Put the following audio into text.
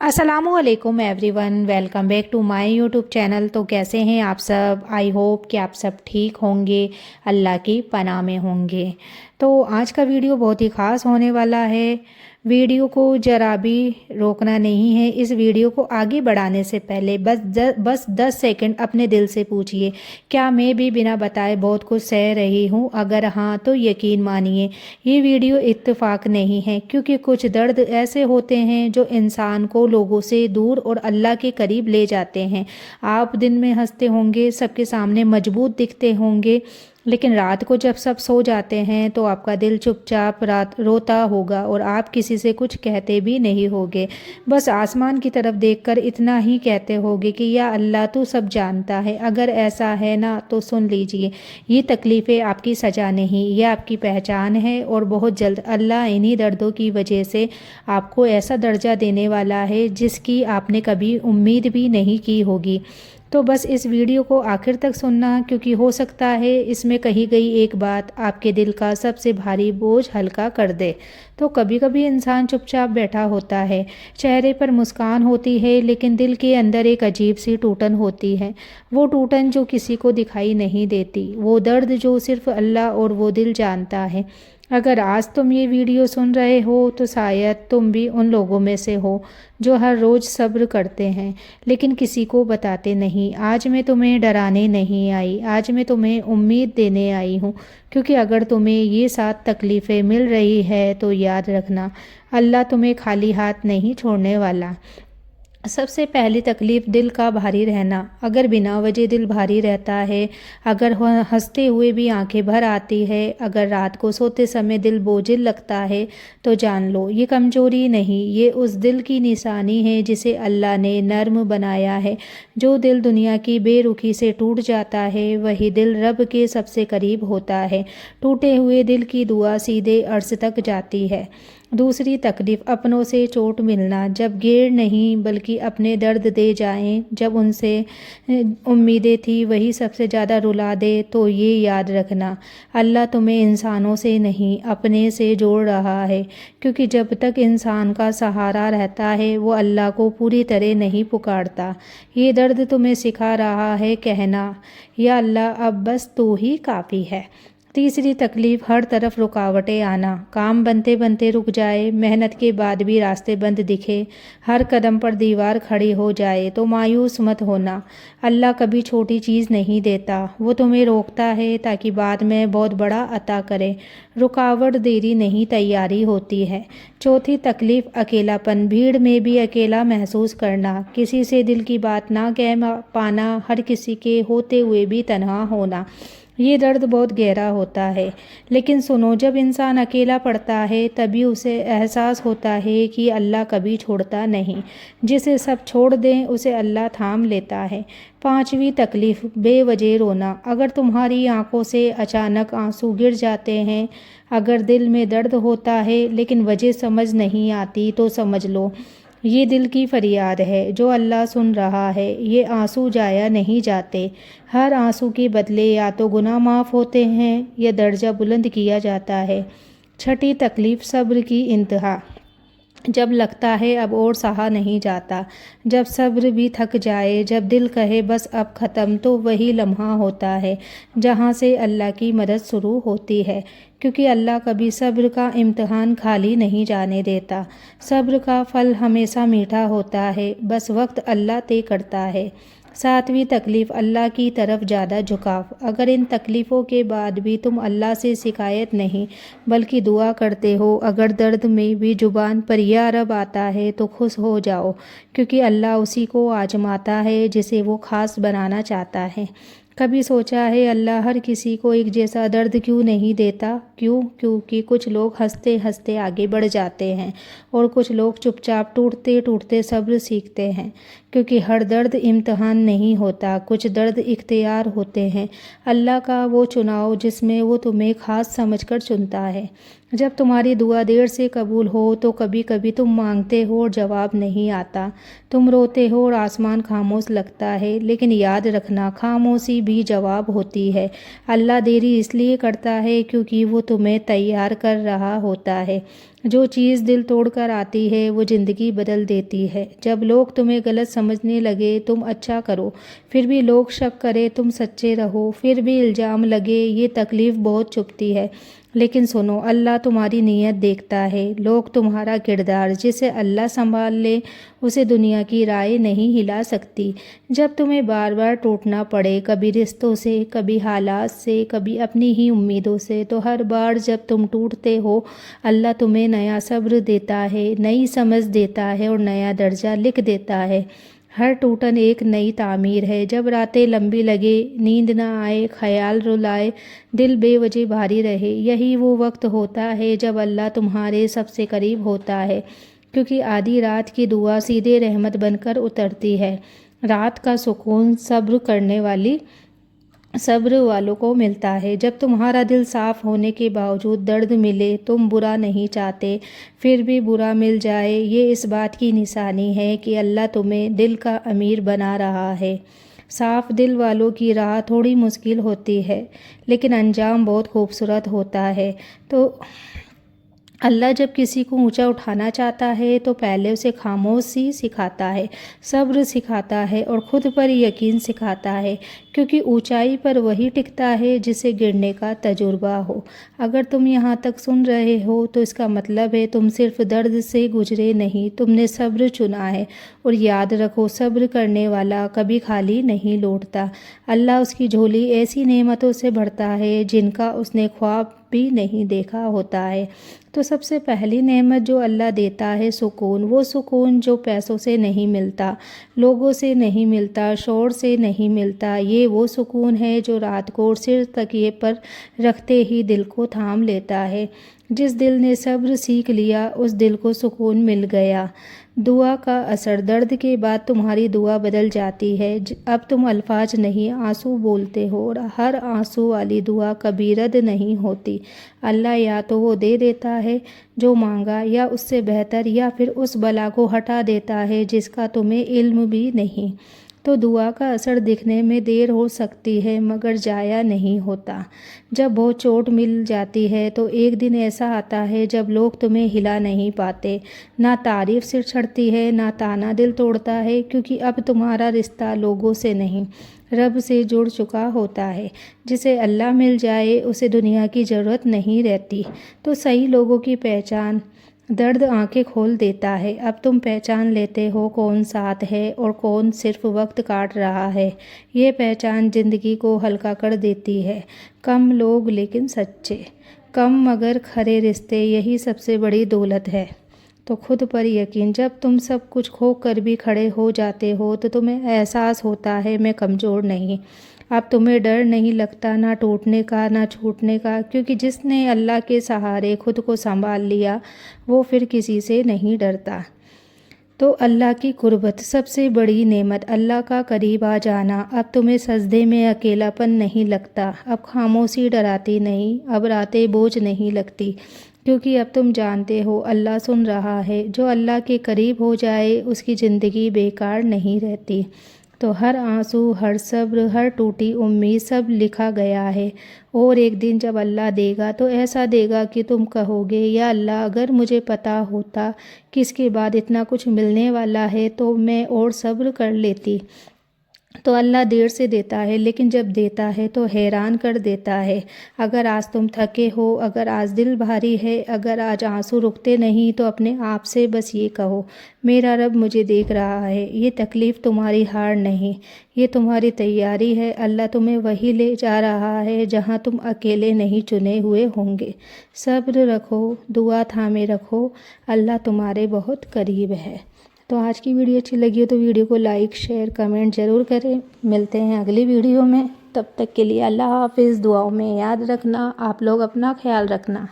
असलामुअलैकुम everyone, welcome back to my YouTube channel. तो कैसे हैं आप सब? आई होप कि आप सब ठीक होंगे, अल्लाह की पनाह में होंगे। तो आज का वीडियो बहुत ही ख़ास होने वाला है। वीडियो को ज़रा भी रोकना नहीं है। इस वीडियो को आगे बढ़ाने से पहले बस 10 सेकंड अपने दिल से पूछिए, क्या मैं भी बिना बताए बहुत कुछ सह रही हूँ? अगर हाँ तो यकीन मानिए ये वीडियो इत्तेफाक नहीं है, क्योंकि कुछ दर्द ऐसे होते हैं जो इंसान को लोगों से दूर और अल्लाह के करीब ले जाते हैं। आप दिन में हंसते होंगे, सबके सामने मजबूत दिखते होंगे, लेकिन रात को जब सब सो जाते हैं तो आपका दिल चुपचाप रात रोता होगा और आप किसी से कुछ कहते भी नहीं होगे। बस आसमान की तरफ देखकर इतना ही कहते होगे कि या अल्लाह तू सब जानता है। अगर ऐसा है ना तो सुन लीजिए, ये तकलीफ़ें आपकी सज़ा नहीं, ये आपकी पहचान है। और बहुत जल्द अल्लाह इन्हीं दर्दों की वजह से आपको ऐसा दर्जा देने वाला है जिसकी आपने कभी उम्मीद भी नहीं की होगी। तो बस इस वीडियो को आखिर तक सुनना, क्योंकि हो सकता है इसमें कही गई एक बात आपके दिल का सबसे भारी बोझ हल्का कर दे। तो कभी कभी इंसान चुपचाप बैठा होता है, चेहरे पर मुस्कान होती है, लेकिन दिल के अंदर एक अजीब सी टूटन होती है। वो टूटन जो किसी को दिखाई नहीं देती, वो दर्द जो सिर्फ अल्लाह और वो दिल जानता है। अगर आज तुम ये वीडियो सुन रहे हो तो शायद तुम भी उन लोगों में से हो जो हर रोज़ सब्र करते हैं लेकिन किसी को बताते नहीं। आज मैं तुम्हें डराने नहीं आई, आज मैं तुम्हें उम्मीद देने आई हूँ। क्योंकि अगर तुम्हें ये 7 तकलीफ़ें मिल रही है तो याद रखना, अल्लाह तुम्हें खाली हाथ नहीं छोड़ने वाला। सबसे पहली तकलीफ़, दिल का भारी रहना। अगर बिना वजह दिल भारी रहता है, अगर हंसते हुए भी आंखें भर आती है, अगर रात को सोते समय दिल बोझिल लगता है, तो जान लो ये कमज़ोरी नहीं, ये उस दिल की निशानी है जिसे अल्लाह ने नर्म बनाया है। जो दिल दुनिया की बेरुखी से टूट जाता है वही दिल रब के सबसे करीब होता है। टूटे हुए दिल की दुआ सीधे अर्श तक जाती है। दूसरी तकलीफ़, अपनों से चोट मिलना। जब गैर नहीं बल्कि अपने दर्द दे जाएं, जब उनसे उम्मीदें थी वही सबसे ज़्यादा रुला दे, तो ये याद रखना, अल्लाह तुम्हें इंसानों से नहीं अपने से जोड़ रहा है। क्योंकि जब तक इंसान का सहारा रहता है वो अल्लाह को पूरी तरह नहीं पुकारता। ये दर्द तुम्हें सिखा रहा है कहना, या अल्लाह अब बस तू ही काफ़ी है। तीसरी तकलीफ़, हर तरफ रुकावटें आना। काम बनते बनते रुक जाए, मेहनत के बाद भी रास्ते बंद दिखे, हर कदम पर दीवार खड़ी हो जाए, तो मायूस मत होना। अल्लाह कभी छोटी चीज़ नहीं देता, वो तुम्हें रोकता है ताकि बाद में बहुत बड़ा अता करे। रुकावट देरी नहीं, तैयारी होती है। चौथी तकलीफ़, अकेलापन। भीड़ में भी अकेला महसूस करना, किसी से दिल की बात ना कह पाना, हर किसी के होते हुए भी तन्हा होना। ये दर्द बहुत गहरा होता है, लेकिन सुनो, जब इंसान अकेला पड़ता है तभी उसे एहसास होता है कि अल्लाह कभी छोड़ता नहीं। जिसे सब छोड़ दें उसे अल्लाह थाम लेता है। पांचवी तकलीफ़, बेवजह रोना। अगर तुम्हारी आंखों से अचानक आंसू गिर जाते हैं, अगर दिल में दर्द होता है लेकिन वजह समझ नहीं आती, तो समझ लो ये दिल की फरियाद है जो अल्लाह सुन रहा है। ये आंसू जाया नहीं जाते, हर आंसू के बदले या तो गुनाह माफ़ होते हैं या दर्जा बुलंद किया जाता है। छठी तकलीफ़, सब्र की इंतहा। जब लगता है अब और सहा नहीं जाता, जब सब्र भी थक जाए, जब दिल कहे बस अब ख़त्म, तो वही लम्हा होता है जहाँ से अल्लाह की मदद शुरू होती है। क्योंकि अल्लाह कभी सब्र का इम्तिहान खाली नहीं जाने देता। सब्र का फल हमेशा मीठा होता है, बस वक्त अल्लाह तय करता है। सातवीं तकलीफ़, अल्लाह की तरफ ज़्यादा झुकाव। अगर इन तकलीफ़ों के बाद भी तुम अल्लाह से शिकायत नहीं बल्कि दुआ करते हो, अगर दर्द में भी ज़ुबान पर या रब आता है, तो खुश हो जाओ, क्योंकि अल्लाह उसी को आजमाता है जिसे वो ख़ास बनाना चाहता है। कभी सोचा है अल्लाह हर किसी को एक जैसा दर्द क्यों नहीं देता? क्योंकि कुछ लोग हंसते हंसते आगे बढ़ जाते हैं और कुछ लोग चुपचाप टूटते टूटते सब्र सीखते हैं। क्योंकि हर दर्द इम्तिहान नहीं होता, कुछ दर्द इख्तियार होते हैं, अल्लाह का वो चुनाव जिसमें वो तुम्हें ख़ास समझकर चुनता है। جب تمہاری دعا دیر سے قبول ہو تو کبھی کبھی تم مانگتے ہو اور جواب نہیں آتا، تم روتے ہو اور آسمان خاموش لگتا ہے، لیکن یاد رکھنا خاموشی بھی جواب ہوتی ہے۔ اللہ دیری اس لیے کرتا ہے کیونکہ وہ تمہیں تیار کر رہا ہوتا ہے۔ جو چیز دل توڑ کر آتی ہے وہ زندگی بدل دیتی ہے۔ جب لوگ تمہیں غلط سمجھنے لگے تم اچھا کرو، پھر بھی لوگ شک کرے تم سچے رہو، پھر بھی الزام لگے یہ تکلیف بہت چبھتی ہے، لیکن سنو اللہ تمہاری نیت دیکھتا ہے۔ لوگ تمہارا کردار، جسے اللہ سنبھال لے اسے دنیا کی رائے نہیں ہلا سکتی۔ جب تمہیں بار بار ٹوٹنا پڑے، کبھی رشتوں سے، کبھی حالات سے، کبھی اپنی ہی امیدوں سے، تو ہر بار جب تم ٹوٹتے ہو اللہ تمہیں نیا صبر دیتا ہے، نئی سمجھ دیتا ہے اور نیا درجہ لکھ دیتا ہے۔ ہر ٹوٹن ایک نئی تعمیر ہے۔ جب راتیں لمبی لگے، نیند نہ آئے، خیال رلائے، دل بے وجہ بھاری رہے، یہی وہ وقت ہوتا ہے جب اللہ تمہارے سب سے قریب ہوتا ہے، کیونکہ آدھی رات کی دعا سیدھے رحمت بن کر اترتی ہے۔ رات کا سکون صبر والوں کو ملتا ہے۔ جب تمہارا دل صاف ہونے کے باوجود درد ملے، تم برا نہیں چاہتے، پھر بھی برا مل جائے، یہ اس بات کی نشانی ہے کہ اللہ تمہیں دل کا امیر بنا رہا ہے۔ صاف دل والوں کی راہ تھوڑی مشکل ہوتی ہے، لیکن انجام بہت خوبصورت ہوتا ہے۔ تو اللہ جب کسی کو اونچا اٹھانا چاہتا ہے تو پہلے اسے خاموشی سکھاتا ہے، صبر سکھاتا ہے اور خود پر یقین سکھاتا ہے، کیونکہ اونچائی پر وہی ٹکتا ہے جسے گرنے کا تجربہ ہو۔ اگر تم یہاں تک سن رہے ہو تو اس کا مطلب ہے تم صرف درد سے گزرے نہیں، تم نے صبر چنا ہے۔ اور یاد رکھو صبر کرنے والا کبھی خالی نہیں لوٹتا۔ اللہ اس کی جھولی ایسی نعمتوں سے بھرتا ہے جن کا اس نے خواب بھی نہیں دیکھا ہوتا ہے۔ تو سب سے پہلی نعمت جو اللہ دیتا ہے سکون، وہ سکون جو پیسوں سے نہیں ملتا، لوگوں سے نہیں ملتا، شور سے نہیں ملتا، یہ وہ سکون ہے جو رات کو سر تکیے پر رکھتے ہی دل کو تھام لیتا ہے۔ جس دل نے صبر سیکھ لیا اس دل کو سکون مل گیا۔ دعا کا اثر، درد کے بعد تمہاری دعا بدل جاتی ہے۔ اب تم الفاظ نہیں آنسو بولتے ہو، اور ہر آنسو والی دعا کبھی رد نہیں ہوتی۔ اللہ یا تو وہ دے دیتا ہے جو مانگا، یا اس سے بہتر، یا پھر اس بلا کو ہٹا دیتا ہے جس کا تمہیں علم بھی نہیں۔ تو دعا کا اثر دکھنے میں دیر ہو سکتی ہے مگر ضائع نہیں ہوتا۔ جب بہت چوٹ مل جاتی ہے تو ایک دن ایسا آتا ہے جب لوگ تمہیں ہلا نہیں پاتے، نہ تعریف سر چڑھتی ہے نہ تانا دل توڑتا ہے، کیونکہ اب تمہارا رشتہ لوگوں سے نہیں رب سے جڑ چکا ہوتا ہے۔ جسے اللہ مل جائے اسے دنیا کی ضرورت نہیں رہتی۔ تو صحیح لوگوں کی پہچان، درد آنکھیں کھول دیتا ہے۔ اب تم پہچان لیتے ہو کون ساتھ ہے اور کون صرف وقت کاٹ رہا ہے۔ یہ پہچان زندگی کو ہلکا کر دیتی ہے۔ کم لوگ لیکن سچے، کم مگر کھرے رشتے، یہی سب سے بڑی دولت ہے۔ تو خود پر یقین، جب تم سب کچھ کھو کر بھی کھڑے ہو جاتے ہو تو تمہیں احساس ہوتا ہے میں کمزور نہیں۔ اب تمہیں ڈر نہیں لگتا، نہ ٹوٹنے کا نہ چھوٹنے کا، کیونکہ جس نے اللہ کے سہارے خود کو سنبھال لیا وہ پھر کسی سے نہیں ڈرتا۔ تو اللہ کی قربت سب سے بڑی نعمت، اللہ کا قریب آ جانا۔ اب تمہیں سجدے میں اکیلا پن نہیں لگتا، اب خاموشی ڈراتی نہیں، اب راتیں بوجھ نہیں لگتی، کیونکہ اب تم جانتے ہو اللہ سن رہا ہے۔ جو اللہ کے قریب ہو جائے اس کی زندگی بیکار نہیں رہتی۔ تو ہر آنسو، ہر صبر، ہر ٹوٹی امید، سب لکھا گیا ہے، اور ایک دن جب اللہ دے گا تو ایسا دے گا کہ تم کہو گے یا اللہ اگر مجھے پتا ہوتا کہ اس کے بعد اتنا کچھ ملنے والا ہے تو میں اور صبر کر لیتی۔ تو اللہ دیر سے دیتا ہے لیکن جب دیتا ہے تو حیران کر دیتا ہے۔ اگر آج تم تھکے ہو، اگر آج دل بھاری ہے، اگر آج آنسو رکتے نہیں تو اپنے آپ سے بس یہ کہو میرا رب مجھے دیکھ رہا ہے۔ یہ تکلیف تمہاری ہار نہیں، یہ تمہاری تیاری ہے۔ اللہ تمہیں وہی لے جا رہا ہے جہاں تم اکیلے نہیں چنے ہوئے ہوں گے۔ صبر رکھو، دعا تھامے رکھو، اللہ تمہارے بہت قریب ہے۔ تو آج کی ویڈیو اچھی لگی ہو تو ویڈیو کو لائک، شیئر، کمنٹ ضرور کریں۔ ملتے ہیں اگلی ویڈیو میں، تب تک کے لیے اللہ حافظ۔ دعاؤں میں یاد رکھنا، آپ لوگ اپنا خیال رکھنا۔